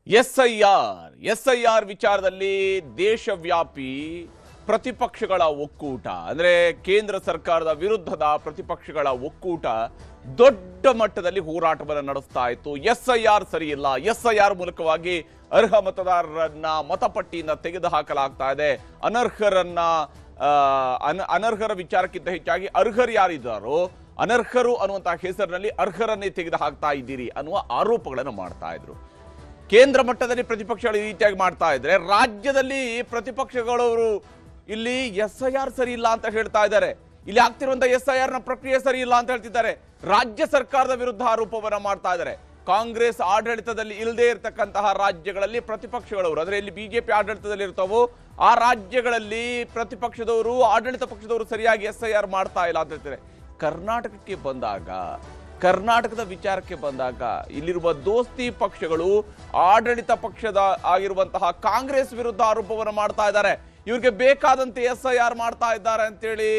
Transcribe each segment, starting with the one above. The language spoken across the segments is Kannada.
ಎಸ್ಐಆರ್ ವಿಚಾರದಲ್ಲಿ ದೇಶವ್ಯಾಪಿ ಪ್ರತಿಪಕ್ಷಗಳ ಒಕ್ಕೂಟ ಅಂದ್ರೆ ಕೇಂದ್ರ ಸರ್ಕಾರದ ವಿರುದ್ಧದ ಪ್ರತಿಪಕ್ಷಗಳ ಒಕ್ಕೂಟ ದೊಡ್ಡ ಮಟ್ಟದಲ್ಲಿ ಹೋರಾಟವನ್ನು ನಡೆಸ್ತಾ ಇತ್ತು. ಎಸ್ಐಆರ್ ಸರಿ ಇಲ್ಲ, ಎಸ್ಐಆರ್ ಮೂಲಕವಾಗಿ ಅರ್ಹ ಮತದಾರರನ್ನ ಮತಪಟ್ಟಿಯಿಂದ ತೆಗೆದುಹಾಕಲಾಗ್ತಾ ಇದೆ, ಅನರ್ಹರ ವಿಚಾರಕ್ಕಿಂತ ಹೆಚ್ಚಾಗಿ ಅರ್ಹರು ಯಾರಿದ್ದಾರೋ ಅನರ್ಹರು ಅನ್ನುವಂತಹ ಹೆಸರಿನಲ್ಲಿ ಅರ್ಹರನ್ನೇ ತೆಗೆದು ಹಾಕ್ತಾ ಇದ್ದೀರಿ ಅನ್ನುವ ಆರೋಪಗಳನ್ನು ಮಾಡ್ತಾ ಇದ್ರು. ಕೇಂದ್ರ ಮಟ್ಟದಲ್ಲಿ ಪ್ರತಿಪಕ್ಷಗಳು ಈ ರೀತಿಯಾಗಿ ಮಾಡ್ತಾ ಇದ್ರೆ ರಾಜ್ಯದಲ್ಲಿ ಪ್ರತಿಪಕ್ಷಗಳವರು ಇಲ್ಲಿ ಎಸ್ಐಆರ್ ಸರಿ ಇಲ್ಲ ಅಂತ ಹೇಳ್ತಾ ಇದ್ದಾರೆ. ಇಲ್ಲಿ ಆಗ್ತಿರುವಂತಹ ಎಸ್ಐಆರ್ ನ ಪ್ರಕ್ರಿಯೆ ಸರಿ ಇಲ್ಲ ಅಂತ ಹೇಳ್ತಿದ್ದಾರೆ. ರಾಜ್ಯ ಸರ್ಕಾರದ ವಿರುದ್ಧ ಆರೋಪವನ್ನ ಮಾಡ್ತಾ ಇದ್ದಾರೆ. ಕಾಂಗ್ರೆಸ್ ಆಡಳಿತದಲ್ಲಿ ಇಲ್ಲದೆ ಇರತಕ್ಕಂತಹ ರಾಜ್ಯಗಳಲ್ಲಿ ಪ್ರತಿಪಕ್ಷಗಳವರು ಅಂದ್ರೆ ಇಲ್ಲಿ ಬಿಜೆಪಿ ಆಡಳಿತದಲ್ಲಿ ಇರ್ತಾವೋ ಆ ರಾಜ್ಯಗಳಲ್ಲಿ ಪ್ರತಿಪಕ್ಷದವರು ಆಡಳಿತ ಪಕ್ಷದವರು ಸರಿಯಾಗಿ ಎಸ್ಐಆರ್ ಮಾಡ್ತಾ ಇಲ್ಲ ಅಂತ ಹೇಳ್ತಾರೆ. ಕರ್ನಾಟಕಕ್ಕೆ ಬಂದಾಗ ಕರ್ನಾಟಕದ ವಿಚಾರಕ್ಕೆ ಬಂದಾಗ ಇಲ್ಲಿರುವ ದೋಸ್ತಿ ಪಕ್ಷಗಳು ಆಡಳಿತ ಪಕ್ಷದ ಆಗಿರುವಂತಹ ಕಾಂಗ್ರೆಸ್ ವಿರುದ್ಧ ಆರೋಪವನ್ನು ಮಾಡ್ತಾ ಇದ್ದಾರೆ. ಇವ್ರಿಗೆ ಬೇಕಾದಂತೆ ಎಸ್ಐಆರ್ ಮಾಡ್ತಾ ಇದ್ದಾರೆ ಅಂತೇಳಿ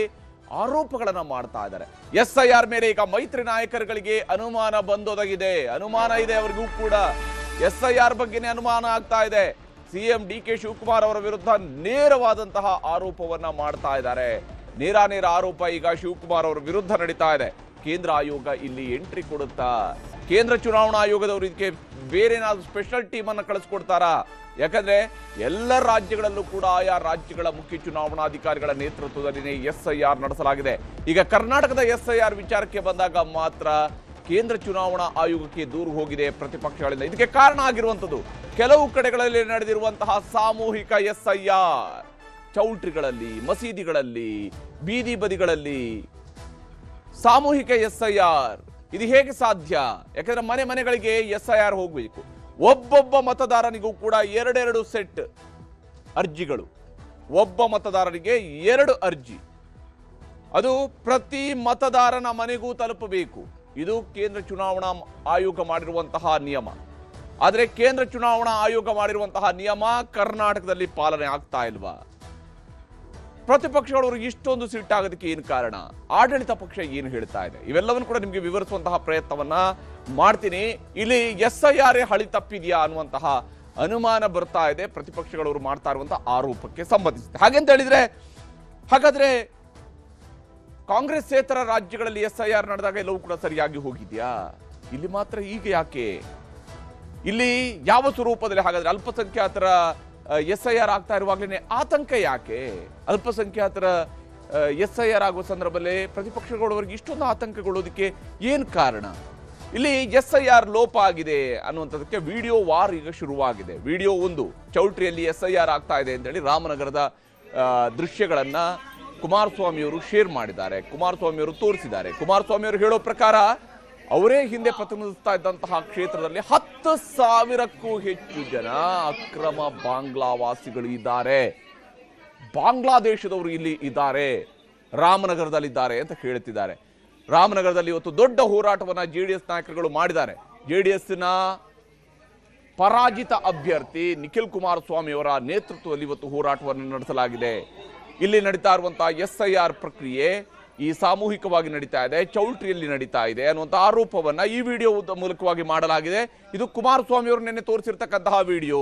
ಆರೋಪಗಳನ್ನ ಮಾಡ್ತಾ ಇದ್ದಾರೆ. ಎಸ್ಐಆರ್ ಮೇಲೆ ಈಗ ಮೈತ್ರಿ ನಾಯಕರುಗಳಿಗೆ ಅನುಮಾನ ಬಂದೊದಗಿದೆ. ಅನುಮಾನ ಇದೆ ಅವರಿಗೂ ಕೂಡ. ಎಸ್ಐಆರ್ ಬಗ್ಗೆನೇ ಅನುಮಾನ ಆಗ್ತಾ ಇದೆ. ಸಿಎಂ ಡಿ.ಕೆ. ಶಿವಕುಮಾರ್ ಅವರ ವಿರುದ್ಧ ನೇರವಾದಂತಹ ಆರೋಪವನ್ನ ಮಾಡ್ತಾ ಇದ್ದಾರೆ. ನೇರ ಆರೋಪ ಈಗ ಶಿವಕುಮಾರ್ ಅವರ ವಿರುದ್ಧ ನಡೀತಾ ಇದೆ. ಕೇಂದ್ರ ಆಯೋಗ ಇಲ್ಲಿ ಎಂಟ್ರಿ ಕೊಡುತ್ತಾ? ಕೇಂದ್ರ ಚುನಾವಣಾ ಆಯೋಗದವರು ಇದಕ್ಕೆ ಬೇರೆ ಏನಾದ್ರು ಸ್ಪೆಷಲ್ ಟೀಮ್ ಅನ್ನು ಕಳಿಸ್ಕೊಡ್ತಾರಾ? ಯಾಕಂದ್ರೆ ಎಲ್ಲ ರಾಜ್ಯಗಳಲ್ಲೂ ಕೂಡ ಆಯಾ ರಾಜ್ಯಗಳ ಮುಖ್ಯ ಚುನಾವಣಾಧಿಕಾರಿಗಳ ನೇತೃತ್ವದಲ್ಲಿ ಎಸ್ಐಆರ್ ನಡೆಸಲಾಗಿದೆ. ಈಗ ಕರ್ನಾಟಕದ ಎಸ್ಐಆರ್ ವಿಚಾರಕ್ಕೆ ಬಂದಾಗ ಮಾತ್ರ ಕೇಂದ್ರ ಚುನಾವಣಾ ಆಯೋಗಕ್ಕೆ ದೂರು ಹೋಗಿದೆ ಪ್ರತಿಪಕ್ಷಗಳಿಂದ. ಇದಕ್ಕೆ ಕಾರಣ ಆಗಿರುವಂಥದ್ದು ಕೆಲವು ಕಡೆಗಳಲ್ಲಿ ನಡೆದಿರುವಂತಹ ಸಾಮೂಹಿಕ ಎಸ್ಐಆರ್. ಚೌಲ್ಟ್ರಿಗಳಲ್ಲಿ, ಮಸೀದಿಗಳಲ್ಲಿ, ಬೀದಿ ಬದಿಗಳಲ್ಲಿ ಸಾಮೂಹಿಕ ಎಸ್ಐಆರ್ ಇದು ಹೇಗೆ ಸಾಧ್ಯ? ಯಾಕಂದ್ರೆ ಮನೆಗಳಿಗೆ ಎಸ್ಐಆರ್ ಹೋಗಬೇಕು. ಒಬ್ಬೊಬ್ಬ ಮತದಾರನಿಗೂ ಕೂಡ ಎರಡೆರಡು ಸೆಟ್ ಅರ್ಜಿಗಳು, ಒಬ್ಬ ಮತದಾರನಿಗೆ 2 ಅರ್ಜಿ, ಅದು ಪ್ರತಿ ಮತದಾರನ ಮನೆಗೂ ತಲುಪಬೇಕು. ಇದು ಕೇಂದ್ರ ಚುನಾವಣಾ ಆಯೋಗ ಮಾಡಿರುವಂತಹ ನಿಯಮ. ಆದರೆ ಕೇಂದ್ರ ಚುನಾವಣಾ ಆಯೋಗ ಮಾಡಿರುವಂತಹ ನಿಯಮ ಕರ್ನಾಟಕದಲ್ಲಿ ಪಾಲನೆ ಆಗ್ತಾ ಇಲ್ವಾ? ಪ್ರತಿಪಕ್ಷಗಳವರು ಇಷ್ಟೊಂದು ಸಿಟ್ಟಾಗೋದಕ್ಕೆ ಏನು ಕಾರಣ? ಆಡಳಿತ ಪಕ್ಷ ಏನು ಹೇಳ್ತಾ ಇದೆ? ಇವೆಲ್ಲವನ್ನು ಕೂಡ ನಿಮಗೆ ವಿವರಿಸುವಂತಹ ಪ್ರಯತ್ನವನ್ನ ಮಾಡ್ತೀನಿ. ಇಲ್ಲಿ ಎಸ್ಐಆರ್ ಹಳಿ ತಪ್ಪಿದೆಯಾ ಅನ್ನುವಂತಹ ಅನುಮಾನ ಬರ್ತಾ ಇದೆ ಪ್ರತಿಪಕ್ಷಗಳವರು ಮಾಡ್ತಾ ಇರುವಂತಹ ಆರೋಪಕ್ಕೆ ಸಂಬಂಧಿಸಿದೆ. ಹಾಗೆಂತ ಹೇಳಿದ್ರೆ ಹಾಗಾದ್ರೆ ಕಾಂಗ್ರೆಸ್ಸೇತರ ರಾಜ್ಯಗಳಲ್ಲಿ ಎಸ್ಐಆರ್ ನಡೆದಾಗ ಎಲ್ಲವೂ ಕೂಡ ಸರಿಯಾಗಿ ಹೋಗಿದ್ಯಾ? ಇಲ್ಲಿ ಮಾತ್ರ ಈಗ ಯಾಕೆ? ಇಲ್ಲಿ ಯಾವ ಸ್ವರೂಪದಲ್ಲಿ? ಹಾಗಾದ್ರೆ ಅಲ್ಪಸಂಖ್ಯಾತರ ಎಸ್ಐಆರ್ ಆಗ್ತಾ ಇರುವಾಗಲೇ ಆತಂಕ ಯಾಕೆ? ಅಲ್ಪಸಂಖ್ಯಾತರ ಎಸ್ಐಆರ್ ಆಗುವ ಸಂದರ್ಭದಲ್ಲಿ ಪ್ರತಿಪಕ್ಷಗಳವರಿಗೆ ಇಷ್ಟೊಂದು ಆತಂಕಗೊಳ್ಳೋದಕ್ಕೆ ಏನು ಕಾರಣ? ಇಲ್ಲಿ ಎಸ್ಐಆರ್ ಲೋಪ ಆಗಿದೆ ಅನ್ನುವಂಥದ್ದಕ್ಕೆ ವಿಡಿಯೋ ವಾರ್ ಈಗ ಶುರುವಾಗಿದೆ. ವಿಡಿಯೋ 1 ಚೌಲ್ಟ್ರಿಯಲ್ಲಿ ಎಸ್ಐಆರ್ ಆಗ್ತಾ ಇದೆ ಅಂತೇಳಿ ರಾಮನಗರದ ದೃಶ್ಯಗಳನ್ನ ಕುಮಾರಸ್ವಾಮಿ ಅವರು ಶೇರ್ ಮಾಡಿದ್ದಾರೆ. ಕುಮಾರಸ್ವಾಮಿ ಅವರು ತೋರಿಸಿದ್ದಾರೆ. ಕುಮಾರಸ್ವಾಮಿ ಅವರು ಹೇಳೋ ಪ್ರಕಾರ ಅವರೇ ಹಿಂದೆ ಪ್ರತಿನಿಧಿಸ್ತಾ ಇದ್ದಂತಹ ಕ್ಷೇತ್ರದಲ್ಲಿ 10,000ಕ್ಕೂ ಹೆಚ್ಚು ಜನ ಅಕ್ರಮ ಬಾಂಗ್ಲಾ ವಾಸಿಗಳು ಇದ್ದಾರೆ. ಬಾಂಗ್ಲಾದೇಶದವರು ಇಲ್ಲಿ ಇದ್ದಾರೆ, ರಾಮನಗರದಲ್ಲಿದ್ದಾರೆ ಅಂತ ಹೇಳ್ತಿದ್ದಾರೆ. ರಾಮನಗರದಲ್ಲಿ ಇವತ್ತು ದೊಡ್ಡ ಹೋರಾಟವನ್ನ ಜೆಡಿಎಸ್ ನಾಯಕರುಗಳು ಮಾಡಿದ್ದಾರೆ. ಜೆಡಿಎಸ್ನ ಪರಾಜಿತ ಅಭ್ಯರ್ಥಿ ನಿಖಿಲ್ ಕುಮಾರಸ್ವಾಮಿ ಅವರ ನೇತೃತ್ವದಲ್ಲಿ ಇವತ್ತು ಹೋರಾಟವನ್ನು ನಡೆಸಲಾಗಿದೆ. ಇಲ್ಲಿ ನಡೀತಾ ಇರುವಂತಹ ಎಸ್ಐಆರ್ ಪ್ರಕ್ರಿಯೆ ಈ ಸಾಮೂಹಿಕವಾಗಿ ನಡೀತಾ ಇದೆ, ಚೌಲ್ಟ್ರಿಯಲ್ಲಿ ನಡೀತಾ ಇದೆ ಅನ್ನುವಂಥ ಆರೋಪವನ್ನ ಈ ವಿಡಿಯೋ ಮೂಲಕವಾಗಿ ಮಾಡಲಾಗಿದೆ. ಇದು ಕುಮಾರಸ್ವಾಮಿ ಅವರು ನಿನ್ನೆ ತೋರಿಸಿರ್ತಕ್ಕಂತಹ ವಿಡಿಯೋ.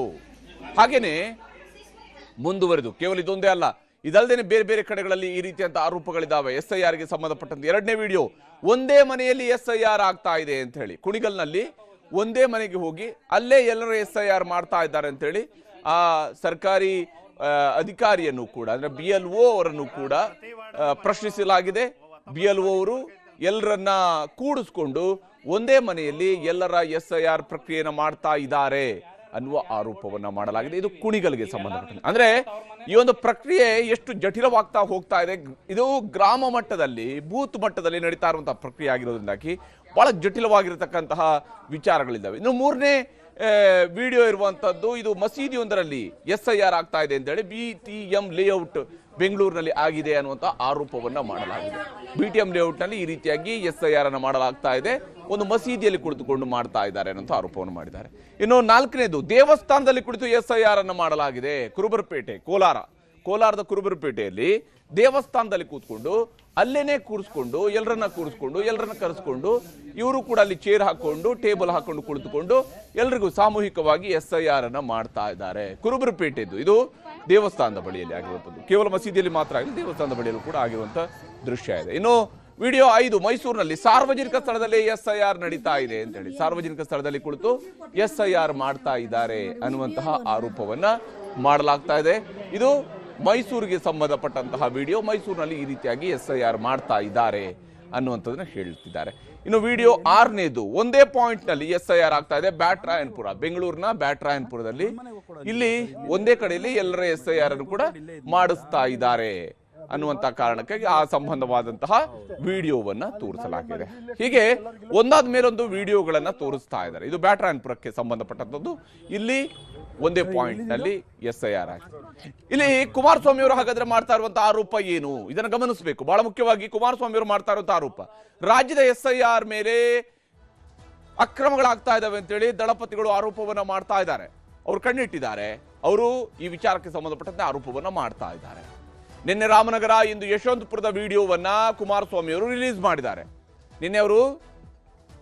ಹಾಗೇನೆ ಮುಂದುವರೆದು ಕೇವಲ ಇದೊಂದೇ ಅಲ್ಲ, ಇದಲ್ಲದೆ ಬೇರೆ ಬೇರೆ ಕಡೆಗಳಲ್ಲಿ ಈ ರೀತಿಯಂತ ಆರೋಪಗಳಿದ್ದಾವೆ. ಎಸ್ಐಆರ್ಗೆ ಸಂಬಂಧಪಟ್ಟಂತೆ 2ನೇ ವಿಡಿಯೋ, ಒಂದೇ ಮನೆಯಲ್ಲಿ ಎಸ್ಐಆರ್ ಆಗ್ತಾ ಇದೆ ಅಂತ ಹೇಳಿ, ಕುಣಿಗಲ್ನಲ್ಲಿ ಒಂದೇ ಮನೆಗೆ ಹೋಗಿ ಅಲ್ಲೇ ಎಲ್ಲರೂ ಎಸ್ಐಆರ್ ಮಾಡ್ತಾ ಇದ್ದಾರೆ ಅಂತ ಹೇಳಿ ಆ ಸರ್ಕಾರಿ ಅಧಿಕಾರಿಯನ್ನು ಕೂಡ ಅಂದ್ರೆ BLO ಅವರನ್ನು ಕೂಡ ಪ್ರಶ್ನಿಸಲಾಗಿದೆ. BLO ಅವರು ಎಲ್ಲರನ್ನ ಕೂಡಿಸ್ಕೊಂಡು ಒಂದೇ ಮನೆಯಲ್ಲಿ ಎಲ್ಲರ ಎಸ್ಐಆರ್ ಪ್ರಕ್ರಿಯೆಯನ್ನು ಮಾಡ್ತಾ ಇದ್ದಾರೆ ಅನ್ನುವ ಆರೋಪವನ್ನ ಮಾಡಲಾಗಿದೆ. ಇದು ಕುಣಿಗಲ್ಗೆ ಸಂಬಂಧಪಟ್ಟ ಅಂದ್ರೆ ಈ ಒಂದು ಪ್ರಕ್ರಿಯೆ ಎಷ್ಟು ಜಟಿಲವಾಗ್ತಾ ಹೋಗ್ತಾ ಇದೆ. ಇದು ಗ್ರಾಮ ಮಟ್ಟದಲ್ಲಿ, ಬೂತ್ ಮಟ್ಟದಲ್ಲಿ ನಡೀತಾ ಇರುವಂತಹ ಪ್ರಕ್ರಿಯೆ ಆಗಿರೋದ್ರಿಂದಾಗಿ ಬಹಳ ಜಟಿಲವಾಗಿರತಕ್ಕಂತಹ ವಿಚಾರಗಳಿದ್ದಾವೆ. ಇನ್ನು 3ನೇ ವಿಡಿಯೋ ಇರುವಂತದ್ದು, ಇದು ಮಸೀದಿಯೊಂದರಲ್ಲಿ ಎಸ್ಐಆರ್ ಆಗ್ತಾ ಇದೆ ಅಂತೇಳಿ BTM ಲೇಔಟ್ ಬೆಂಗಳೂರಿನಲ್ಲಿ ಆಗಿದೆ ಅನ್ನುವಂಥ ಆರೋಪವನ್ನ ಮಾಡಲಾಗಿದೆ. BTM ಲೇಔಟ್ ನಲ್ಲಿ ಈ ರೀತಿಯಾಗಿ ಎಸ್ಐಆರ್ ಅನ್ನು ಮಾಡಲಾಗ್ತಾ ಇದೆ, ಒಂದು ಮಸೀದಿಯಲ್ಲಿ ಕುಳಿತುಕೊಂಡು ಮಾಡ್ತಾ ಇದ್ದಾರೆ ಅನ್ನೋ ಆರೋಪವನ್ನು ಮಾಡಿದ್ದಾರೆ. ಇನ್ನು 4ನೇದು, ದೇವಸ್ಥಾನದಲ್ಲಿ ಕುಳಿತು ಎಸ್ಐಆರ್ ಅನ್ನು ಮಾಡಲಾಗಿದೆ. ಕುರುಬರಪೇಟೆ, ಕೋಲಾರ ಕೋಲಾರದ ಕುರುಬರಪೇಟೆಯಲ್ಲಿ ದೇವಸ್ಥಾನದಲ್ಲಿ ಕೂತ್ಕೊಂಡು ಅಲ್ಲೇನೆ ಕೂರಿಸ್ಕೊಂಡು ಎಲ್ಲರನ್ನ ಕರೆಸ್ಕೊಂಡು ಇವರು ಕೂಡ ಅಲ್ಲಿ ಚೇರ್ ಹಾಕೊಂಡು ಟೇಬಲ್ ಹಾಕೊಂಡು ಕುಳಿತುಕೊಂಡು ಎಲ್ರಿಗೂ ಸಾಮೂಹಿಕವಾಗಿ SIR ಅನ್ನ ಮಾಡ್ತಾ ಇದ್ದಾರೆ. ಕುರುಬರಪೇಟೆದು ಇದು ದೇವಸ್ಥಾನದ ಬಳಿಯಲ್ಲಿ ಆಗಿರುವಂಥದ್ದು. ಕೇವಲ ಮಸೀದಿಯಲ್ಲಿ ಮಾತ್ರ ಆಗಲಿ, ದೇವಸ್ಥಾನದ ಬಳಿಯಲ್ಲೂ ಕೂಡ ಆಗಿರುವಂಥ ದೃಶ್ಯ ಇದೆ. ಇನ್ನು ವಿಡಿಯೋ 5 ಮೈಸೂರಿನಲ್ಲಿ ಸಾರ್ವಜನಿಕ ಸ್ಥಳದಲ್ಲಿ SIR ನಡೀತಾ ಇದೆ ಅಂತ ಹೇಳಿ, ಸಾರ್ವಜನಿಕ ಸ್ಥಳದಲ್ಲಿ ಕುಳಿತು SIR ಮಾಡ್ತಾ ಇದ್ದಾರೆ ಅನ್ನುವಂತಹ ಆರೋಪವನ್ನ ಮಾಡಲಾಗ್ತಾ ಇದೆ. ಇದು ಮೈಸೂರಿಗೆ ಸಂಬಂಧಪಟ್ಟಂತಹ ವಿಡಿಯೋ. ಮೈಸೂರಿನಲ್ಲಿ ಈ ರೀತಿಯಾಗಿ SIR ಮಾಡ್ತಾ ಇದ್ದಾರೆ ಅನ್ನುವಂಥದ್ದನ್ನ ಹೇಳ್ತಿದ್ದಾರೆ. ಇನ್ನು ವಿಡಿಯೋ 6ನೇದು ಒಂದೇ ಪಾಯಿಂಟ್ ನಲ್ಲಿ SIR ಆಗ್ತಾ ಇದೆ. ಬ್ಯಾಟರಾಯನಪುರ, ಬೆಂಗಳೂರಿನ ಬ್ಯಾಟರಾಯನಪುರದಲ್ಲಿ ಇಲ್ಲಿ ಒಂದೇ ಕಡೆಯಲ್ಲಿ ಎಲ್ಲರ SIR ಅನ್ನು ಕೂಡ ಮಾಡಿಸ್ತಾ ಇದ್ದಾರೆ ಅನ್ನುವಂತ ಕಾರಣಕ್ಕಾಗಿ ಆ ಸಂಬಂಧವಾದಂತಹ ವಿಡಿಯೋವನ್ನ ತೋರಿಸಲಾಗಿದೆ. ಹೀಗೆ ಒಂದಾದ ಮೇಲೊಂದು ವಿಡಿಯೋಗಳನ್ನ ತೋರಿಸ್ತಾ ಇದ್ದಾರೆ. ಇದು ಬ್ಯಾಟರಾಯನಪುರಕ್ಕೆ ಸಂಬಂಧಪಟ್ಟಂತದ್ದು. ಇಲ್ಲಿ ಒಂದೇ ಪಾಯಿಂಟ್ ನಲ್ಲಿ SIR ಆಗಿದೆ. ಇಲ್ಲಿ ಕುಮಾರಸ್ವಾಮಿ ಅವರು ಹಾಗಾದ್ರೆ ಮಾಡ್ತಾ ಇರುವಂತಹ ಆರೋಪ ಏನು, ಇದನ್ನು ಗಮನಿಸಬೇಕು. ಬಹಳ ಮುಖ್ಯವಾಗಿ ಕುಮಾರಸ್ವಾಮಿ ಅವರು ಮಾಡ್ತಾ ಇರುವಂತಹ ಆರೋಪ, ರಾಜ್ಯದ SIR ಮೇಲೆ ಅಕ್ರಮಗಳಾಗ್ತಾ ಇದಾವೆ ಅಂತೇಳಿ ದಳಪತಿಗಳು ಆರೋಪವನ್ನ ಮಾಡ್ತಾ ಇದ್ದಾರೆ. ಅವರು ಕಣ್ಣಿಟ್ಟಿದ್ದಾರೆ. ಅವರು ಈ ವಿಚಾರಕ್ಕೆ ಸಂಬಂಧಪಟ್ಟಂತೆ ಆರೋಪವನ್ನ ಮಾಡ್ತಾ ಇದ್ದಾರೆ. ನಿನ್ನೆ ರಾಮನಗರ, ಇಂದು ಯಶವಂತಪುರದ ವಿಡಿಯೋವನ್ನ ಕುಮಾರಸ್ವಾಮಿ ಅವರು ರಿಲೀಸ್ ಮಾಡಿದ್ದಾರೆ. ನಿನ್ನೆ ಅವರು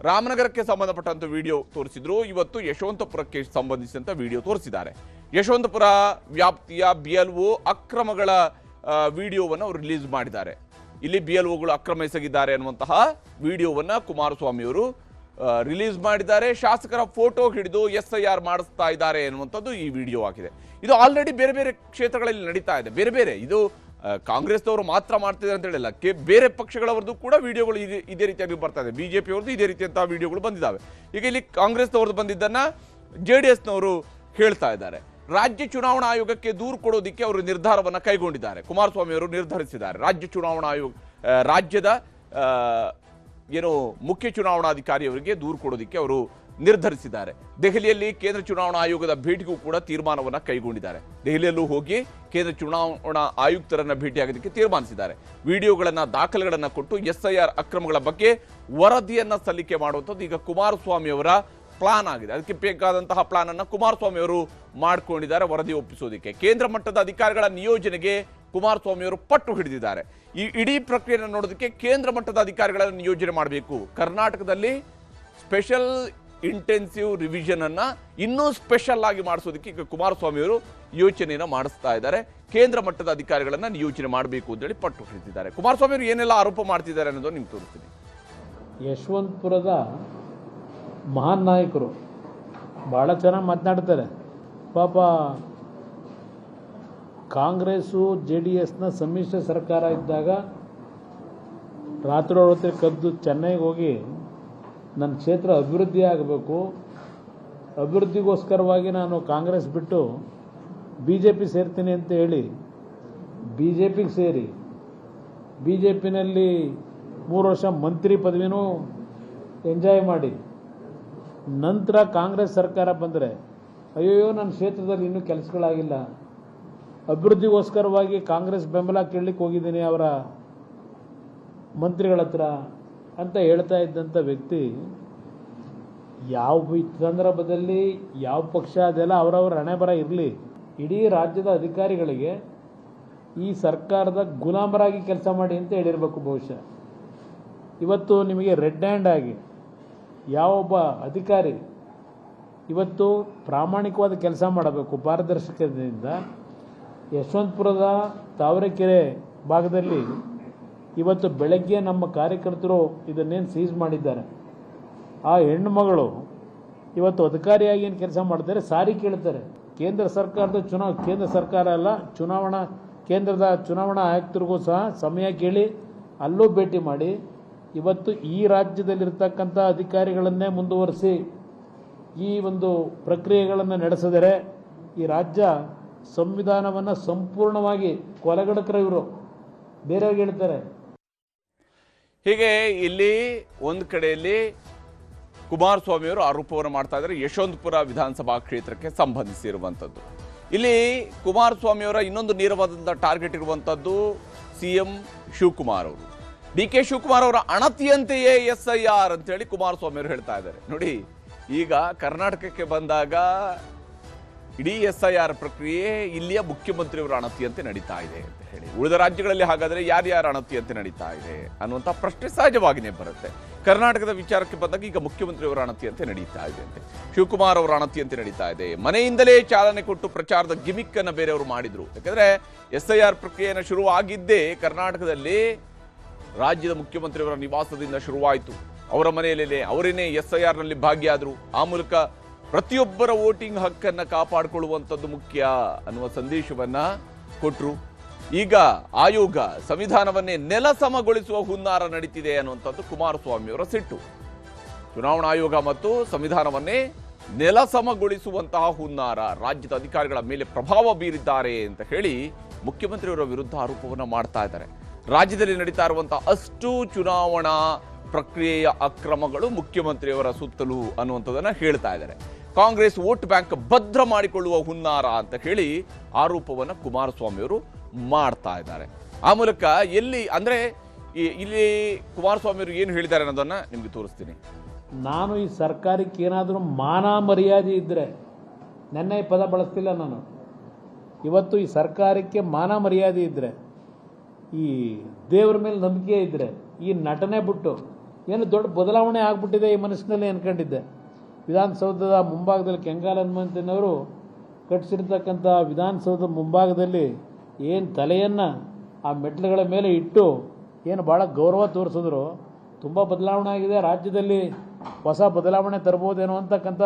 ರಾಮನಗರಕ್ಕೆ ಸಂಬಂಧಪಟ್ಟಂತ ವಿಡಿಯೋ ತೋರಿಸಿದ್ರು, ಇವತ್ತು ಯಶವಂತಪುರಕ್ಕೆ ಸಂಬಂಧಿಸಿದಂತ ವಿಡಿಯೋ ತೋರಿಸಿದ್ದಾರೆ. ಯಶವಂತಪುರ ವ್ಯಾಪ್ತಿಯ BLO ಅಕ್ರಮಗಳ ವಿಡಿಯೋವನ್ನು ಅವರು ರಿಲೀಸ್ ಮಾಡಿದ್ದಾರೆ. ಇಲ್ಲಿ BLOಗಳು ಅಕ್ರಮ ಎಸಗಿದ್ದಾರೆ ಅನ್ನುವಂತಹ ವಿಡಿಯೋವನ್ನ ಕುಮಾರಸ್ವಾಮಿ ಅವರು ರಿಲೀಸ್ ಮಾಡಿದ್ದಾರೆ. ಶಾಸಕರ ಫೋಟೋ ಹಿಡಿದು SIR ಮಾಡಿಸ್ತಾ ಇದ್ದಾರೆ ಅನ್ನುವಂಥದ್ದು ಈ ವಿಡಿಯೋ ಆಗಿದೆ. ಇದು ಆಲ್ರೆಡಿ ಬೇರೆ ಬೇರೆ ಕ್ಷೇತ್ರಗಳಲ್ಲಿ ನಡೀತಾ ಇದೆ. ಬೇರೆ ಇದು ಕಾಂಗ್ರೆಸ್ನವರು ಮಾತ್ರ ಮಾಡ್ತಿದ್ದಾರೆ ಅಂತ ಹೇಳಿಲ್ಲ, ಬೇರೆ ಪಕ್ಷಗಳವರದ್ದು ಕೂಡ ವಿಡಿಯೋಗಳು ಇದೇ ರೀತಿಯಾಗಿ ಬರ್ತಾ ಇದೆ. BJP ಅವ್ರದ್ದು ಇದೇ ರೀತಿಯಂತಹ ವಿಡಿಯೋಗಳು ಬಂದಿದ್ದಾವೆ. ಈಗ ಇಲ್ಲಿ ಕಾಂಗ್ರೆಸ್ನವ್ರದ್ದು ಬಂದಿದ್ದನ್ನ JDSನವರು ಹೇಳ್ತಾ ಇದ್ದಾರೆ. ರಾಜ್ಯ ಚುನಾವಣಾ ಆಯೋಗಕ್ಕೆ ದೂರು ಕೊಡೋದಕ್ಕೆ ಅವರು ನಿರ್ಧಾರವನ್ನ ಕೈಗೊಂಡಿದ್ದಾರೆ. ಕುಮಾರಸ್ವಾಮಿ ಅವರು ನಿರ್ಧರಿಸಿದ್ದಾರೆ. ರಾಜ್ಯ ಚುನಾವಣಾ ಆಯೋಗ, ರಾಜ್ಯದ ಏನು ಮುಖ್ಯ ಚುನಾವಣಾಧಿಕಾರಿಯವರಿಗೆ ದೂರು ಕೊಡೋದಕ್ಕೆ ಅವರು ನಿರ್ಧರಿಸಿದ್ದಾರೆ. ದೆಹಲಿಯಲ್ಲಿ ಕೇಂದ್ರ ಚುನಾವಣಾ ಆಯೋಗದ ಭೇಟಿಗೂ ಕೂಡ ತೀರ್ಮಾನವನ್ನ ಕೈಗೊಂಡಿದ್ದಾರೆ. ದೆಹಲಿಯಲ್ಲೂ ಹೋಗಿ ಕೇಂದ್ರ ಚುನಾವಣಾ ಆಯುಕ್ತರನ್ನ ಭೇಟಿಯಾಗೋದಕ್ಕೆ ತೀರ್ಮಾನಿಸಿದ್ದಾರೆ. ವಿಡಿಯೋಗಳನ್ನ, ದಾಖಲೆಗಳನ್ನ ಕೊಟ್ಟು SIR ಅಕ್ರಮಗಳ ಬಗ್ಗೆ ವರದಿಯನ್ನ ಸಲ್ಲಿಕೆ ಮಾಡುವಂಥದ್ದು ಈಗ ಕುಮಾರಸ್ವಾಮಿ ಅವರ ಪ್ಲಾನ್ ಆಗಿದೆ. ಅದಕ್ಕೆ ಬೇಕಾದಂತಹ ಪ್ಲಾನ್ ಅನ್ನ ಕುಮಾರಸ್ವಾಮಿ ಅವರು ಮಾಡಿಕೊಂಡಿದ್ದಾರೆ ವರದಿ ಒಪ್ಪಿಸೋದಕ್ಕೆ. ಕೇಂದ್ರ ಮಟ್ಟದ ಅಧಿಕಾರಿಗಳ ನಿಯೋಜನೆಗೆ ಕುಮಾರಸ್ವಾಮಿ ಅವರು ಪಟ್ಟು ಹಿಡಿದಿದ್ದಾರೆ. ಈ ಇಡೀ ಪ್ರಕ್ರಿಯೆಯನ್ನು ನೋಡೋದಕ್ಕೆ ಕೇಂದ್ರ ಮಟ್ಟದ ಅಧಿಕಾರಿಗಳನ್ನು ನಿಯೋಜನೆ ಮಾಡಬೇಕು. ಕರ್ನಾಟಕದಲ್ಲಿ ಸ್ಪೆಷಲ್ ಇಂಟೆನ್ಸಿವ್ ರಿವಿಷನ್ ಅನ್ನ ಇನ್ನೂ ಸ್ಪೆಷಲ್ ಆಗಿ ಮಾಡಿಸೋದಕ್ಕೆ ಈಗ ಕುಮಾರಸ್ವಾಮಿ ಅವರು ಯೋಚನೆಯನ್ನ ಮಾಡಿಸ್ತಾ ಇದ್ದಾರೆ. ಕೇಂದ್ರ ಮಟ್ಟದ ಅಧಿಕಾರಿಗಳನ್ನ ನಿಯೋಜನೆ ಮಾಡಬೇಕು ಅಂತೇಳಿ ಪಟ್ಟು ಹಿಡಿದಿದ್ದಾರೆ. ಕುಮಾರಸ್ವಾಮಿ ಅವರು ಏನೆಲ್ಲ ಆರೋಪ ಮಾಡ್ತಿದ್ದಾರೆ ಅನ್ನೋದು ನಿಮ್ಗೆ ತೋರಿಸ್ತೀನಿ. ಯಶವಂತಪುರದ ಮಹಾನ್ ನಾಯಕರು ಭಾಳ ಚೆನ್ನಾಗಿ ಮಾತನಾಡ್ತಾರೆ. ಪಾಪ ಕಾಂಗ್ರೆಸ್ಸು JDSನ ಸಮ್ಮಿಶ್ರ ಸರ್ಕಾರ ಇದ್ದಾಗ ರಾತ್ರಿ ಕದ್ದು ಚೆನ್ನೈಗೆ ಹೋಗಿ ನನ್ನ ಕ್ಷೇತ್ರ ಅಭಿವೃದ್ಧಿ ಆಗಬೇಕು, ಅಭಿವೃದ್ಧಿಗೋಸ್ಕರವಾಗಿ ನಾನು ಕಾಂಗ್ರೆಸ್ ಬಿಟ್ಟು BJP ಸೇರ್ತೀನಿ ಅಂತ ಹೇಳಿ BJPಗೆ ಸೇರಿ BJPನಲ್ಲಿ 3 ವರ್ಷ ಮಂತ್ರಿ ಪದವಿನೂ ಎಂಜಾಯ್ ಮಾಡಿ ನಂತರ ಕಾಂಗ್ರೆಸ್ ಸರ್ಕಾರ ಬಂದರೆ ಅಯ್ಯೋ ನನ್ನ ಕ್ಷೇತ್ರದಲ್ಲಿ ಇನ್ನೂ ಕೆಲಸಗಳಾಗಿಲ್ಲ, ಅಭಿವೃದ್ಧಿಗೋಸ್ಕರವಾಗಿ ಕಾಂಗ್ರೆಸ್ ಬೆಂಬಲ ಕೇಳಲಿಕ್ಕೆ ಹೋಗಿದ್ದೀನಿ ಅವರ ಮಂತ್ರಿಗಳ ಹತ್ರ ಅಂತ ಹೇಳ್ತಾ ಇದ್ದಂಥ ವ್ಯಕ್ತಿ ಯಾವ ಸಂದರ್ಭದಲ್ಲಿ ಯಾವ ಪಕ್ಷ ಅದೆಲ್ಲ ಅವರವರ ಹಣೆ ಬರ ಇರಲಿ, ಇಡೀ ರಾಜ್ಯದ ಅಧಿಕಾರಿಗಳಿಗೆ ಈ ಸರ್ಕಾರದ ಗುಲಾಮರಾಗಿ ಕೆಲಸ ಮಾಡಿ ಅಂತ ಹೇಳಿರಬೇಕು. ಬಹುಶಃ ಇವತ್ತು ನಿಮಗೆ ರೆಡ್ ಹ್ಯಾಂಡ್ ಆಗಿ ಯಾವೊಬ್ಬ ಅಧಿಕಾರಿ ಇವತ್ತು ಪ್ರಾಮಾಣಿಕವಾದ ಕೆಲಸ ಮಾಡಬೇಕು ಪಾರದರ್ಶಕತೆಯಿಂದ. ಯಶವಂತಪುರದ ತಾವರೆಕೆರೆ ಭಾಗದಲ್ಲಿ ಇವತ್ತು ಬೆಳಗ್ಗೆ ನಮ್ಮ ಕಾರ್ಯಕರ್ತರು ಇದನ್ನೇನು ಸೀಸ್ ಮಾಡಿದ್ದಾರೆ, ಆ ಹೆಣ್ಣುಮಗಳು ಇವತ್ತು ಅಧಿಕಾರಿಯಾಗಿ ಏನು ಕೆಲಸ ಮಾಡ್ತಾರೆ, ಸಾರಿ ಕೇಳ್ತಾರೆ. ಕೇಂದ್ರ ಸರ್ಕಾರದ ಕೇಂದ್ರ ಸರ್ಕಾರ ಅಲ್ಲ, ಕೇಂದ್ರದ ಚುನಾವಣಾ ಆಯುಕ್ತರಿಗೂ ಸಹ ಸಮಯ ಕೇಳಿ ಅಲ್ಲೂ ಭೇಟಿ ಮಾಡಿ ಇವತ್ತು ಈ ರಾಜ್ಯದಲ್ಲಿರ್ತಕ್ಕಂಥ ಅಧಿಕಾರಿಗಳನ್ನೇ ಮುಂದುವರಿಸಿ ಈ ಒಂದು ಪ್ರಕ್ರಿಯೆಗಳನ್ನು ನಡೆಸಿದರೆ ಈ ರಾಜ್ಯ ಸಂವಿಧಾನವನ್ನು ಸಂಪೂರ್ಣವಾಗಿ ಕೊಲೆಗಡಕರು ಇವರು ಬೇರೆಯವ್ರಿಗೆ ಹೇಳ್ತಾರೆ. ಹೀಗೆ ಇಲ್ಲಿ ಒಂದು ಕಡೆಯಲ್ಲಿ ಕುಮಾರಸ್ವಾಮಿ ಅವರು ಆರೋಪವನ್ನು ಮಾಡ್ತಾ ಇದ್ದಾರೆ ಯಶವಂತಪುರ ವಿಧಾನಸಭಾ ಕ್ಷೇತ್ರಕ್ಕೆ ಸಂಬಂಧಿಸಿರುವಂಥದ್ದು. ಇಲ್ಲಿ ಕುಮಾರಸ್ವಾಮಿ ಅವರ ಇನ್ನೊಂದು ನೇರವಾದಂಥ ಟಾರ್ಗೆಟ್ ಇರುವಂಥದ್ದು CM ಶಿವಕುಮಾರ್ ಅವರು. DK ಶಿವಕುಮಾರ್ ಅವರ ಅಣತಿಯಂತೆಯೇ SIR ಅಂತೇಳಿ ಕುಮಾರಸ್ವಾಮಿ ಅವರು ಹೇಳ್ತಾ ಇದ್ದಾರೆ. ನೋಡಿ, ಈಗ ಕರ್ನಾಟಕಕ್ಕೆ ಬಂದಾಗ ಇಡೀ SIR ಪ್ರಕ್ರಿಯೆ ಇಲ್ಲಿಯ ಮುಖ್ಯಮಂತ್ರಿಯವರ ಅಣತಿಯಂತೆ ನಡೀತಾ ಇದೆ ಅಂತ ಹೇಳಿ, ಉಳಿದ ರಾಜ್ಯಗಳಲ್ಲಿ ಹಾಗಾದ್ರೆ ಯಾರ್ಯಾರ ಅಣತಿಯಂತೆ ನಡೀತಾ ಇದೆ ಅನ್ನುವಂಥ ಪ್ರಶ್ನೆ ಸಹಜವಾಗಿಯೇ ಬರುತ್ತೆ. ಕರ್ನಾಟಕದ ವಿಚಾರಕ್ಕೆ ಬಂದಾಗ ಈಗ ಮುಖ್ಯಮಂತ್ರಿಯವರ ಅಣತಿಯಂತೆ ನಡೀತಾ ಇದೆ ಅಂತೆ, ಶಿವಕುಮಾರ್ ಅವರ ಅಣತಿಯಂತೆ ನಡೀತಾ ಇದೆ. ಮನೆಯಿಂದಲೇ ಚಾಲನೆ ಕೊಟ್ಟು ಪ್ರಚಾರದ ಗಿಮಿಕ್ ಅನ್ನು ಬೇರೆಯವರು ಮಾಡಿದ್ರು. ಯಾಕಂದ್ರೆ SIR ಪ್ರಕ್ರಿಯೆಯನ್ನು ಶುರುವಾಗಿದ್ದೇ ಕರ್ನಾಟಕದಲ್ಲಿ ರಾಜ್ಯದ ಮುಖ್ಯಮಂತ್ರಿಯವರ ನಿವಾಸದಿಂದ ಶುರುವಾಯಿತು. ಅವರ ಮನೆಯಲ್ಲೇ ಅವರೇನೇ SIR ನಲ್ಲಿ ಭಾಗಿಯಾದರು. ಆ ಮೂಲಕ ಪ್ರತಿಯೊಬ್ಬರ ವೋಟಿಂಗ್ ಹಕ್ಕನ್ನು ಕಾಪಾಡಿಕೊಳ್ಳುವಂಥದ್ದು ಮುಖ್ಯ ಅನ್ನುವ ಸಂದೇಶವನ್ನ ಕೊಟ್ಟರು. ಈಗ ಆಯೋಗ ಸಂವಿಧಾನವನ್ನೇ ನೆಲಸಮಗೊಳಿಸುವ ಹುನ್ನಾರ ನಡೀತಿದೆ ಅನ್ನುವಂಥದ್ದು ಕುಮಾರಸ್ವಾಮಿ ಅವರ ಸಿಟ್ಟು. ಚುನಾವಣಾ ಆಯೋಗ ಮತ್ತು ಸಂವಿಧಾನವನ್ನೇ ನೆಲಸಮಗೊಳಿಸುವಂತಹ ಹುನ್ನಾರ, ರಾಜ್ಯದ ಅಧಿಕಾರಿಗಳ ಮೇಲೆ ಪ್ರಭಾವ ಬೀರಿದ್ದಾರೆ ಅಂತ ಹೇಳಿ ಮುಖ್ಯಮಂತ್ರಿಯವರ ವಿರುದ್ಧ ಆರೋಪವನ್ನು ಮಾಡ್ತಾ ಇದ್ದಾರೆ. ರಾಜ್ಯದಲ್ಲಿ ನಡೀತಾ ಇರುವಂತಹ ಅಷ್ಟು ಚುನಾವಣಾ ಪ್ರಕ್ರಿಯೆಯ ಅಕ್ರಮಗಳು ಮುಖ್ಯಮಂತ್ರಿಯವರ ಸುತ್ತಲೂ ಅನ್ನುವಂಥದ್ದನ್ನ ಹೇಳ್ತಾ ಇದ್ದಾರೆ. ಕಾಂಗ್ರೆಸ್ ವೋಟ್ ಬ್ಯಾಂಕ್ ಭದ್ರ ಮಾಡಿಕೊಳ್ಳುವ ಹುನ್ನಾರ ಅಂತ ಹೇಳಿ ಆರೋಪವನ್ನು ಕುಮಾರಸ್ವಾಮಿ ಅವರು ಮಾಡ್ತಾ ಇದ್ದಾರೆ. ಆ ಮೂಲಕ ಇಲ್ಲಿ ಕುಮಾರಸ್ವಾಮಿ ಅವರು ಏನು ಹೇಳಿದ್ದಾರೆ ಅನ್ನೋದನ್ನ ನಿಮ್ಗೆ ತೋರಿಸ್ತೀನಿ. ನಾನು ಈ ಸರ್ಕಾರಕ್ಕೆ ಏನಾದರೂ ಮಾನ ಮರ್ಯಾದೆ ಇದ್ದರೆ, ನೆನ್ನೆ ಈ ಪದ ಬಳಸ್ತಿಲ್ಲ ನಾನು, ಇವತ್ತು ಈ ಸರ್ಕಾರಕ್ಕೆ ಮಾನ ಮರ್ಯಾದೆ ಇದ್ದರೆ, ಈ ದೇವರ ಮೇಲೆ ನಂಬಿಕೆ ಇದ್ದರೆ, ಈ ನಟನೆ ಬಿಟ್ಟು ಏನು ದೊಡ್ಡ ಬದಲಾವಣೆ ಆಗ್ಬಿಟ್ಟಿದೆ ಈ ಮನಸ್ಸಿನಲ್ಲಿ ಅನ್ಕೊಂಡಿದ್ದೆ. ವಿಧಾನಸೌಧದ ಮುಂಭಾಗದಲ್ಲಿ ಕೆಂಗಾಲ್ ಹನುಮಂತನವರು ಕಟ್ಟಿಸಿರ್ತಕ್ಕಂಥ ವಿಧಾನಸೌಧದ ಮುಂಭಾಗದಲ್ಲಿ ಏನು ತಲೆಯನ್ನು ಆ ಮೆಟ್ಲುಗಳ ಮೇಲೆ ಇಟ್ಟು ಏನು ಭಾಳ ಗೌರವ ತೋರಿಸಿದ್ರು. ತುಂಬ ಬದಲಾವಣೆ ಆಗಿದೆ, ರಾಜ್ಯದಲ್ಲಿ ಹೊಸ ಬದಲಾವಣೆ ತರ್ಬೋದೇನೋ ಅಂತಕ್ಕಂಥ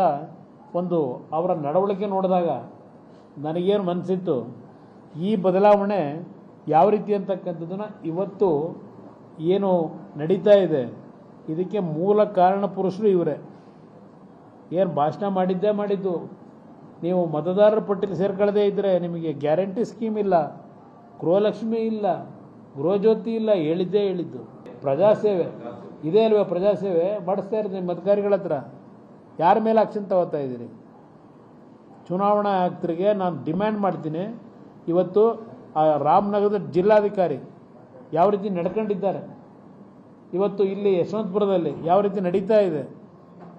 ಒಂದು ಅವರ ನಡವಳಿಕೆ ನೋಡಿದಾಗ ನನಗೇನು ಮನಸ್ಸಿತ್ತು, ಈ ಬದಲಾವಣೆ ಯಾವ ರೀತಿ ಅಂತಕ್ಕಂಥದ್ದನ್ನು ಇವತ್ತು ಏನು ನಡೀತಾ ಇದೆ ಇದಕ್ಕೆ ಮೂಲ ಕಾರಣ ಪುರುಷರು ಇವರೇ. ಏನು ಭಾಷಣ ಮಾಡಿದ್ದು, ನೀವು ಮತದಾರರ ಪಟ್ಟಿಯಲ್ಲಿ ಸೇರ್ಕೊಳ್ಳದೇ ಇದ್ದರೆ ನಿಮಗೆ ಗ್ಯಾರಂಟಿ ಸ್ಕೀಮ್ ಇಲ್ಲ, ಗೃಹಲಕ್ಷ್ಮಿ ಇಲ್ಲ, ಗೃಹಜ್ಯೋತಿ ಇಲ್ಲ, ಹೇಳಿದ್ದು ಪ್ರಜಾಸೇವೆ ಇದೇ ಅಲ್ವೇ? ಪ್ರಜಾಸೇವೆ ಮಾಡಿಸ್ತಾ ಇರೋದು ನಿಮ್ಮ ಅಧಿಕಾರಿಗಳ ಹತ್ರ. ಯಾರ ಮೇಲೆ ಆಕ್ಷನ್ ತಗೋತಾ ಇದ್ದೀರಿ? ಚುನಾವಣಾ ಆಯುಕ್ತರಿಗೆ ನಾನು ಡಿಮ್ಯಾಂಡ್ ಮಾಡ್ತೀನಿ, ಇವತ್ತು ಆ ರಾಮನಗರದ ಜಿಲ್ಲಾಧಿಕಾರಿ ಯಾವ ರೀತಿ ನಡ್ಕೊಂಡಿದ್ದಾರೆ, ಇವತ್ತು ಇಲ್ಲಿ ಯಶವಂತಪುರದಲ್ಲಿ ಯಾವ ರೀತಿ ನಡೀತಾ ಇದೆ,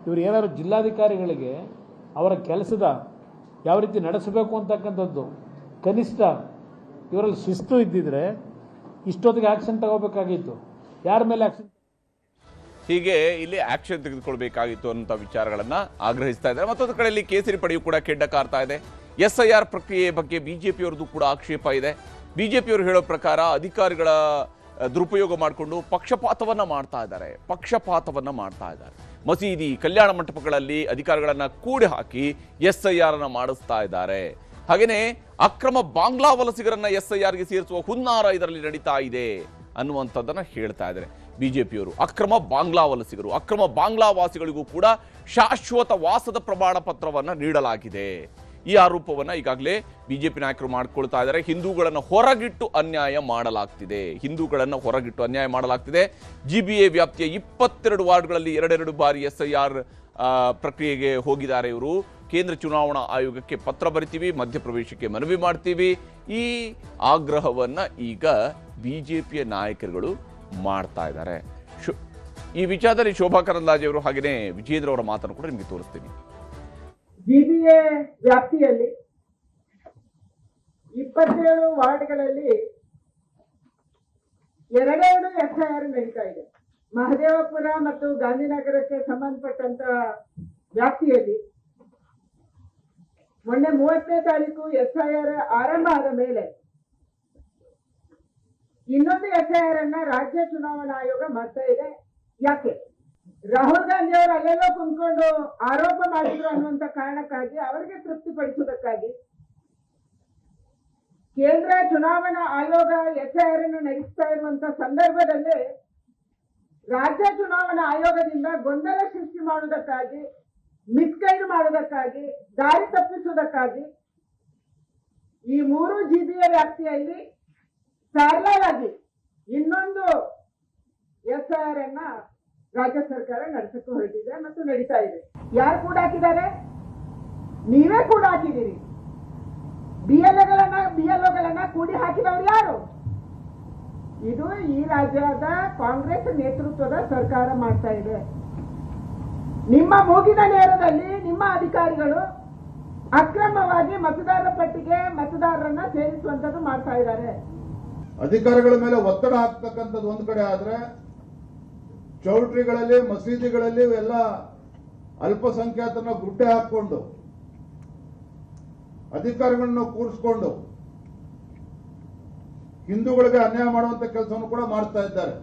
ಇವರು ಏನಾದರೂ ಜಿಲ್ಲಾಧಿಕಾರಿಗಳಿಗೆ ಅವರ ಕೆಲಸದ ಯಾವ ರೀತಿ ನಡೆಸಬೇಕು ಅಂತಕ್ಕಂಥದ್ದು ಕನಿಷ್ಠ ಇವರಲ್ಲಿ ಶಿಸ್ತು ಇದ್ದಿದ್ರೆ ಇಷ್ಟೊತ್ತಿಗೆ ಆಕ್ಷನ್ ತಗೋಬೇಕಾಗಿತ್ತು. ಯಾರ ಮೇಲೆ ಆಕ್ಷನ್? ಹೀಗೆ ಇಲ್ಲಿ ಆಕ್ಷನ್ ತೆಗೆದುಕೊಳ್ಬೇಕಾಗಿತ್ತು ಅನ್ನೋ ವಿಚಾರಗಳನ್ನ ಆಗ್ರಹಿಸ್ತಾ ಇದ್ದಾರೆ. ಮತ್ತೊಂದು ಕಡೆಯಲ್ಲಿ ಕೇಸರಿ ಪಡೆಯು ಕೂಡ ಕೆಡ್ಡ ಕಾರ್ತಾ ಇದೆ. SIR ಪ್ರಕ್ರಿಯೆ ಬಗ್ಗೆ ಬಿಜೆಪಿಯವರದು ಕೂಡ ಆಕ್ಷೇಪ ಇದೆ. ಬಿಜೆಪಿಯವರು ಹೇಳೋ ಪ್ರಕಾರ ಅಧಿಕಾರಿಗಳ ದುರುಪಯೋಗ ಮಾಡಿಕೊಂಡು ಪಕ್ಷಪಾತವನ್ನ ಮಾಡ್ತಾ ಇದ್ದಾರೆ. ಮಸೀದಿ, ಕಲ್ಯಾಣ ಮಂಟಪಗಳಲ್ಲಿ ಅಧಿಕಾರಿಗಳನ್ನ ಕೂಡಿ ಹಾಕಿ SIR ಅನ್ನ ಮಾಡಿಸ್ತಾ ಇದ್ದಾರೆ. ಹಾಗೇನೆ ಅಕ್ರಮ ಬಾಂಗ್ಲಾ ವಲಸಿಗರನ್ನ SIRಗೆ ಸೇರಿಸುವ ಹುನ್ನಾರ ಇದರಲ್ಲಿ ನಡೀತಾ ಇದೆ ಅನ್ನುವಂಥದ್ದನ್ನ ಹೇಳ್ತಾ ಇದ್ದಾರೆ ಬಿಜೆಪಿಯವರು. ಅಕ್ರಮ ಬಾಂಗ್ಲಾ ವಲಸಿಗರು, ಅಕ್ರಮ ಬಾಂಗ್ಲಾ ವಾಸಿಗಳಿಗೂ ಕೂಡ ಶಾಶ್ವತ ವಾಸದ ಪ್ರಮಾಣ ಪತ್ರವನ್ನ ನೀಡಲಾಗಿದೆ. ಈ ಆರೋಪವನ್ನ ಈಗಾಗಲೇ ಬಿಜೆಪಿ ನಾಯಕರು ಮಾಡ್ಕೊಳ್ತಾ ಇದ್ದಾರೆ. ಹಿಂದೂಗಳನ್ನು ಹೊರಗಿಟ್ಟು ಅನ್ಯಾಯ ಮಾಡಲಾಗ್ತಿದೆ. GBA ವ್ಯಾಪ್ತಿಯ 22 ವಾರ್ಡ್ಗಳಲ್ಲಿ 2 ಬಾರಿ SIR ಪ್ರಕ್ರಿಯೆಗೆ ಹೋಗಿದ್ದಾರೆ ಇವರು. ಕೇಂದ್ರ ಚುನಾವಣಾ ಆಯೋಗಕ್ಕೆ ಪತ್ರ ಬರಿತೀವಿ, ಮಧ್ಯಪ್ರವೇಶಕ್ಕೆ ಮನವಿ ಮಾಡ್ತೀವಿ. ಈ ಆಗ್ರಹವನ್ನ ಈಗ ಬಿಜೆಪಿಯ ನಾಯಕರುಗಳು ಮಾಡ್ತಾ ಇದ್ದಾರೆ. ಈ ವಿಚಾರದಲ್ಲಿ ಶೋಭಾ ಕರಂದ್ಲಾಜೆ ಅವರು ಹಾಗೆಯೇ ವಿಜೇಂದ್ರ ಅವರ ಮಾತನ್ನು ಕೂಡ ನಿಮಗೆ ತೋರಿಸ್ತೀನಿ. GBA ವ್ಯಾಪ್ತಿಯಲ್ಲಿ 27 ವಾರ್ಡ್ಗಳಲ್ಲಿ 2 SIR ನಡೀತಾ ಇದೆ. ಮಹದೇವಪುರ ಮತ್ತು ಗಾಂಧಿನಗರಕ್ಕೆ ಸಂಬಂಧಪಟ್ಟಂತ ವ್ಯಾಪ್ತಿಯಲ್ಲಿ ಮೊನ್ನೆ 30ನೇ ತಾರೀಕು SIR ಆರಂಭ ಆದ ಮೇಲೆ ಇನ್ನೊಂದು SIR ಅನ್ನ ರಾಜ್ಯ ಚುನಾವಣಾ ಆಯೋಗ ಮಾಡ್ತಾ ಇದೆ. ಯಾಕೆ? ರಾಹುಲ್ ಗಾಂಧಿ ಅವರು ಅಲ್ಲೆಲ್ಲೋ ಕುಂತ್ಕೊಂಡು ಆರೋಪ ಮಾಡಿದ್ರು ಅನ್ನುವಂತ ಕಾರಣಕ್ಕಾಗಿ ಅವರಿಗೆ ತೃಪ್ತಿಪಡಿಸುವುದಕ್ಕಾಗಿ ಕೇಂದ್ರ ಚುನಾವಣಾ ಆಯೋಗ SIR ಅನ್ನು ನಡೆಸ್ತಾ ಇರುವಂತ ಸಂದರ್ಭದಲ್ಲಿ ರಾಜ್ಯ ಚುನಾವಣಾ ಆಯೋಗದಿಂದ ಗೊಂದಲ ಸೃಷ್ಟಿ ಮಾಡುವುದಕ್ಕಾಗಿ, ಮಿಸ್ಗೈಡ್ ಮಾಡುವುದಕ್ಕಾಗಿ, ದಾರಿ ತಪ್ಪಿಸುವುದಕ್ಕಾಗಿ ಈ 3 GBA ವ್ಯಾಪ್ತಿಯಲ್ಲಿ ಪ್ಯಾರಲಲ್ ಆಗಿ ಇನ್ನೊಂದು SIR ಅನ್ನ ರಾಜ್ಯ ಸರ್ಕಾರ ನಡೆಸಕ್ಕೆ ಹೊರಟಿದೆ ಮತ್ತು ನಡೀತಾ ಇದೆ. ಯಾರು ಕೂಡ ಹಾಕಿದ್ದಾರೆ? ನೀವೇ ಕೂಡ ಹಾಕಿದ್ದೀರಿ. BLOಗಳನ್ನ ಕೂಡಿ ಹಾಕಿದವರು ಯಾರು? ಇದು ಈ ರಾಜ್ಯದ ಕಾಂಗ್ರೆಸ್ ನೇತೃತ್ವದ ಸರ್ಕಾರ ಮಾಡ್ತಾ ಇದೆ. ನಿಮ್ಮ ಮೂಗಿನ ನೇರದಲ್ಲಿ ನಿಮ್ಮ ಅಧಿಕಾರಿಗಳು ಅಕ್ರಮವಾಗಿ ಮತದಾರರ ಪಟ್ಟಿಗೆ ಮತದಾರರನ್ನ ಸೇರಿಸುವಂತದ್ದು ಮಾಡ್ತಾ ಇದ್ದಾರೆ. ಅಧಿಕಾರಿಗಳ ಮೇಲೆ ಒತ್ತಡ ಹಾಕ್ತಕ್ಕಂಥದ್ದು ಒಂದು ಕಡೆ ಆದ್ರೆ, ಚೌಲ್ಟ್ರಿಗಳಲ್ಲಿ ಮಸೀದಿಗಳಲ್ಲಿ ಎಲ್ಲ ಅಲ್ಪಸಂಖ್ಯಾತರನ್ನ ಗುಡ್ಡೆ ಹಾಕೊಂಡು ಅಧಿಕಾರಿಗಳನ್ನು ಕೂರಿಸ್ಕೊಂಡು ಹಿಂದೂಗಳಿಗೆ ಅನ್ಯಾಯ ಮಾಡುವಂತ ಕೆಲಸವನ್ನು ಕೂಡ ಮಾಡ್ತಾ ಇದ್ದಾರೆ.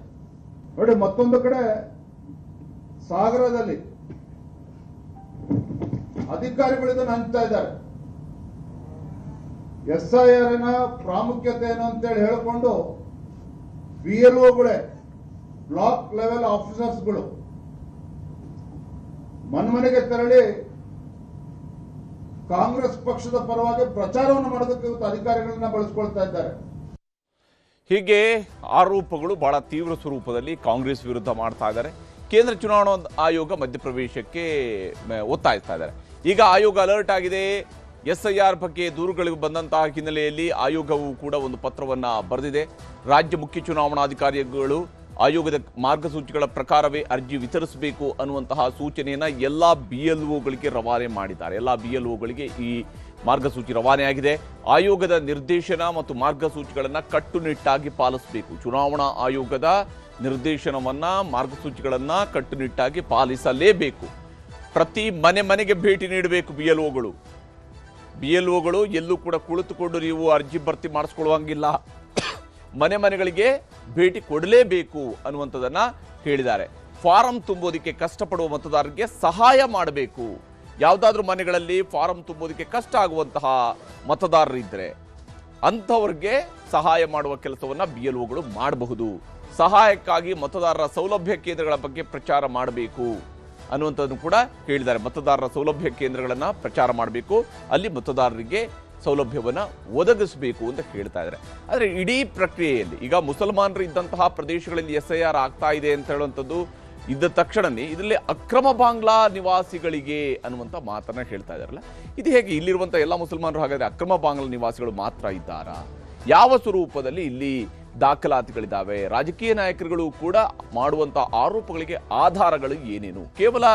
ನೋಡಿ, ಮತ್ತೊಂದು ಕಡೆ ಸಾಗರದಲ್ಲಿ ಅಧಿಕಾರಿಗಳು ಇದನ್ನು ಹಂಚ್ತಾ ಇದ್ದಾರೆ. SIR ಪ್ರಾಮುಖ್ಯತೆ ಏನು ಅಂತೇಳಿ ಹೇಳಿಕೊಂಡು BLOಗಳೇ, ಬ್ಲಾಕ್ ಲೆವೆಲ್ ಆಫೀಸರ್ಸ್ಗಳು ಮನೆಗೆ ತೆರಳಿ ಕಾಂಗ್ರೆಸ್ ಪಕ್ಷದ ಪರವಾಗಿ ಪ್ರಚಾರವನ್ನು ಮಾಡೋದಕ್ಕೆ ಇವತ್ತು ಅಧಿಕಾರಿಗಳನ್ನ ಬಳಸ್ಕೊಳ್ತಾ ಇದ್ದಾರೆ. ಹೀಗೆ ಆರೋಪಗಳು ಬಹಳ ತೀವ್ರ ಸ್ವರೂಪದಲ್ಲಿ ಕಾಂಗ್ರೆಸ್ ವಿರುದ್ಧ ಮಾಡ್ತಾ ಇದ್ದಾರೆ. ಕೇಂದ್ರ ಚುನಾವಣಾ ಆಯೋಗ ಮಧ್ಯಪ್ರವೇಶಕ್ಕೆ ಒತ್ತಾಯಿಸ್ತಾ ಇದ್ದಾರೆ. ಈಗ ಆಯೋಗ ಅಲರ್ಟ್ ಆಗಿದೆ. SIR ಬಗ್ಗೆ ದೂರುಗಳಿಗೆ ಬಂದಂತಹ ಹಿನ್ನೆಲೆಯಲ್ಲಿ ಆಯೋಗವು ಕೂಡ ಒಂದು ಪತ್ರವನ್ನು ಬರೆದಿದೆ. ರಾಜ್ಯ ಮುಖ್ಯ ಚುನಾವಣಾಧಿಕಾರಿಗಳು ಆಯೋಗದ ಮಾರ್ಗಸೂಚಿಗಳ ಪ್ರಕಾರವೇ ಅರ್ಜಿ ವಿತರಿಸಬೇಕು ಅನ್ನುವಂತಹ ಸೂಚನೆಯನ್ನು ಎಲ್ಲ BLOಗಳಿಗೆ ರವಾನೆ ಮಾಡಿದ್ದಾರೆ. ಎಲ್ಲ BLOಗಳಿಗೆ ಈ ಮಾರ್ಗಸೂಚಿ ರವಾನೆಯಾಗಿದೆ. ಆಯೋಗದ ನಿರ್ದೇಶನ ಮತ್ತು ಮಾರ್ಗಸೂಚಿಗಳನ್ನು ಕಟ್ಟುನಿಟ್ಟಾಗಿ ಪಾಲಿಸಬೇಕು. ಚುನಾವಣಾ ಆಯೋಗದ ನಿರ್ದೇಶನವನ್ನ, ಮಾರ್ಗಸೂಚಿಗಳನ್ನ ಕಟ್ಟುನಿಟ್ಟಾಗಿ ಪಾಲಿಸಲೇಬೇಕು. ಪ್ರತಿ ಮನೆಗೆ ಭೇಟಿ ನೀಡಬೇಕು BLOಗಳು ಎಲ್ಲೂ ಕೂಡ ಕುಳಿತುಕೊಂಡು ನೀವು ಅರ್ಜಿ ಭರ್ತಿ ಮಾಡಿಸ್ಕೊಳ್ಳುವಂಗಿಲ್ಲ. ಮನೆಗಳಿಗೆ ಭೇಟಿ ಕೊಡಲೇಬೇಕು ಅನ್ನುವಂಥದ್ದನ್ನ ಹೇಳಿದ್ದಾರೆ. ಫಾರಂ ತುಂಬೋದಕ್ಕೆ ಕಷ್ಟಪಡುವ ಮತದಾರರಿಗೆ ಸಹಾಯ ಮಾಡಬೇಕು. ಯಾವುದಾದ್ರೂ ಮನೆಗಳಲ್ಲಿ ಫಾರಂ ತುಂಬೋದಕ್ಕೆ ಕಷ್ಟ ಆಗುವಂತಹ ಮತದಾರರಿದ್ದರೆ ಅಂಥವ್ರಿಗೆ ಸಹಾಯ ಮಾಡುವ ಕೆಲಸವನ್ನ BLOಗಳು ಮಾಡಬಹುದು. ಸಹಾಯಕ್ಕಾಗಿ ಮತದಾರರ ಸೌಲಭ್ಯ ಕೇಂದ್ರಗಳ ಬಗ್ಗೆ ಪ್ರಚಾರ ಮಾಡಬೇಕು ಅನ್ನುವಂಥದ್ದನ್ನು ಕೂಡ ಹೇಳಿದ್ದಾರೆ. ಮತದಾರರ ಸೌಲಭ್ಯ ಕೇಂದ್ರಗಳನ್ನು ಪ್ರಚಾರ ಮಾಡಬೇಕು, ಅಲ್ಲಿ ಮತದಾರರಿಗೆ ಸೌಲಭ್ಯವನ್ನು ಒದಗಿಸಬೇಕು ಅಂತ ಹೇಳ್ತಾ ಇದ್ದಾರೆ. ಆದರೆ ಇಡೀ ಪ್ರಕ್ರಿಯೆಯಲ್ಲಿ ಈಗ ಮುಸಲ್ಮಾನರು ಇದ್ದಂತಹ ಪ್ರದೇಶಗಳಲ್ಲಿ SIR ಆಗ್ತಾ ಇದೆ ಅಂತ ಹೇಳುವಂಥದ್ದು ಇದ್ದ ತಕ್ಷಣನೇ ಇದರಲ್ಲಿ ಅಕ್ರಮ ಬಾಂಗ್ಲಾ ನಿವಾಸಿಗಳಿಗೆ ಅನ್ನುವಂಥ ಮಾತನ್ನ ಹೇಳ್ತಾ ಇದ್ದಾರಲ್ಲ, ಇದು ಹೇಗೆ? ಇಲ್ಲಿರುವಂಥ ಎಲ್ಲ ಮುಸಲ್ಮಾನರು ಹಾಗಾದರೆ ಅಕ್ರಮ ಬಾಂಗ್ಲಾ ನಿವಾಸಿಗಳು ಮಾತ್ರ ಇದ್ದಾರಾ? ಯಾವ ಸ್ವರೂಪದಲ್ಲಿ ಇಲ್ಲಿ ದಾಖಲಾತಿಗಳಿದ್ದಾವೆ? ರಾಜಕೀಯ ನಾಯಕರುಗಳು ಕೂಡ ಮಾಡುವಂಥ ಆರೋಪಗಳಿಗೆ ಆಧಾರಗಳು ಏನೇನು? ಕೇವಲ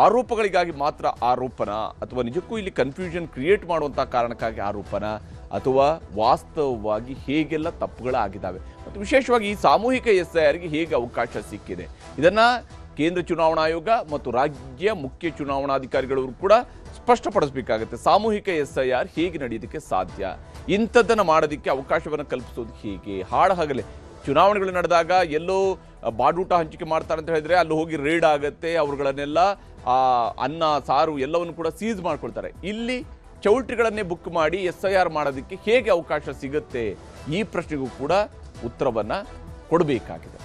ಆರೋಪಗಳಿಗಾಗಿ ಮಾತ್ರ ಆರೋಪನ, ಅಥವಾ ನಿಜಕ್ಕೂ ಇಲ್ಲಿ ಕನ್ಫ್ಯೂಷನ್ ಕ್ರಿಯೇಟ್ ಮಾಡುವಂಥ ಕಾರಣಕ್ಕಾಗಿ ಆರೋಪನ, ಅಥವಾ ವಾಸ್ತವವಾಗಿ ಹೇಗೆಲ್ಲ ತಪ್ಪುಗಳಾಗಿದ್ದಾವೆ? ಮತ್ತು ವಿಶೇಷವಾಗಿ ಈ ಸಾಮೂಹಿಕ SIRಗೆ ಹೇಗೆ ಅವಕಾಶ ಸಿಕ್ಕಿದೆ? ಇದನ್ನು ಕೇಂದ್ರ ಚುನಾವಣಾ ಆಯೋಗ ಮತ್ತು ರಾಜ್ಯ ಮುಖ್ಯ ಚುನಾವಣಾಧಿಕಾರಿಗಳು ಕೂಡ ಸ್ಪಷ್ಟಪಡಿಸಬೇಕಾಗುತ್ತೆ. ಸಾಮೂಹಿಕ SIR ಹೇಗೆ ನಡೆಯೋದಕ್ಕೆ ಸಾಧ್ಯ? ಇಂಥದ್ದನ್ನು ಮಾಡೋದಕ್ಕೆ ಅವಕಾಶವನ್ನು ಕಲ್ಪಿಸೋದು ಹೇಗೆ? ಹಾಡಹಗಲೇ ಚುನಾವಣೆಗಳು ನಡೆದಾಗ ಎಲ್ಲೋ ಬಾಡೂಟ ಹಂಚಿಕೆ ಮಾಡ್ತಾರೆ ಅಂತ ಹೇಳಿದ್ರೆ ಅಲ್ಲಿ ಹೋಗಿ ರೇಡ್ ಆಗುತ್ತೆ, ಅವ್ರುಗಳನ್ನೆಲ್ಲ ಅನ್ನ ಸಾರು ಎಲ್ಲವನ್ನು ಕೂಡ ಸೀಸ್ ಮಾಡ್ಕೊಳ್ತಾರೆ. ಇಲ್ಲಿ ಚೌಲ್ಟ್ರಿಗಳನ್ನೇ ಬುಕ್ ಮಾಡಿ SIR ಮಾಡೋದಕ್ಕೆ ಹೇಗೆ ಅವಕಾಶ ಸಿಗುತ್ತೆ? ಈ ಪ್ರಶ್ನೆಗೂ ಕೂಡ ಉತ್ತರವನ್ನು ಕೊಡಬೇಕಾಗಿದೆ.